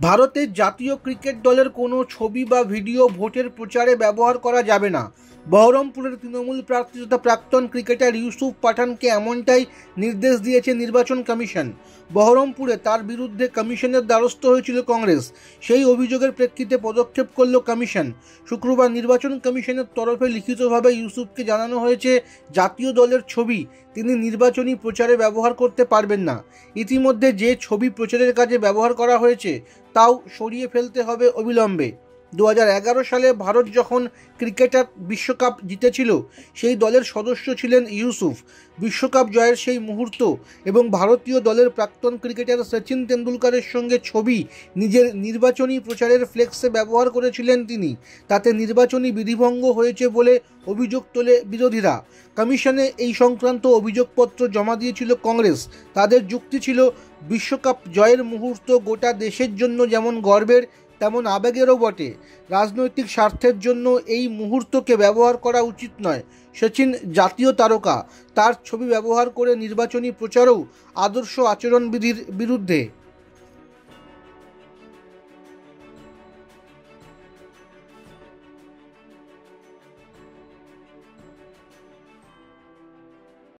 ভারতের জাতীয় ক্রিকেট দলের কোনো ছবি বা ভিডিও ভোটের প্রচারে ব্যবহার করা যাবে না। বহরমপুরের তৃণমূল প্রার্থী তথা প্রাক্তন ক্রিকেটার ইউসুফ পাঠানকে এমনটাই নির্দেশ দিয়েছে নির্বাচন কমিশন। বহরমপুরে তার বিরুদ্ধে কমিশনের দ্বারস্থ হয়েছিল কংগ্রেস। সেই অভিযোগের প্রেক্ষিতে পদক্ষেপ করল কমিশন। শুক্রবার নির্বাচন কমিশনের তরফে লিখিতভাবে ইউসুফকে জানানো হয়েছে, জাতীয় দলের ছবি তিনি নির্বাচনী প্রচারে ব্যবহার করতে পারবেন না। ইতিমধ্যে যে ছবি প্রচারের কাজে ব্যবহার করা হয়েছে তাও সরিয়ে ফেলতে হবে অবিলম্বে। 2011 সালে ভারত যখন ক্রিকেটার বিশ্বকাপ জিতেছিল, সেই দলের সদস্য ছিলেন ইউসুফ। বিশ্বকাপ জয়ের সেই মুহূর্ত এবং ভারতীয় দলের প্রাক্তন ক্রিকেটার সচিন তেন্ডুলকরের সঙ্গে ছবি নিজের নির্বাচনী প্রচারের ফ্লেক্সে ব্যবহার করেছিলেন তিনি। তাতে নির্বাচনী বিধিভঙ্গ হয়েছে বলে অভিযোগ তোলে বিরোধীরা। কমিশনে এই সংক্রান্ত অভিযোগপত্র জমা দিয়েছিল কংগ্রেস। তাদের যুক্তি ছিল, বিশ্বকাপ জয়ের মুহূর্ত গোটা দেশের জন্য যেমন গর্বের তেমন আবেগেরও বটে। রাজনৈতিক স্বার্থের জন্য এই মুহূর্তকে ব্যবহার করা উচিত নয়। সচিন জাতীয় তারকা, তার ছবি ব্যবহার করে নির্বাচনী প্রচারও আদর্শ আচরণবিধির বিরুদ্ধে।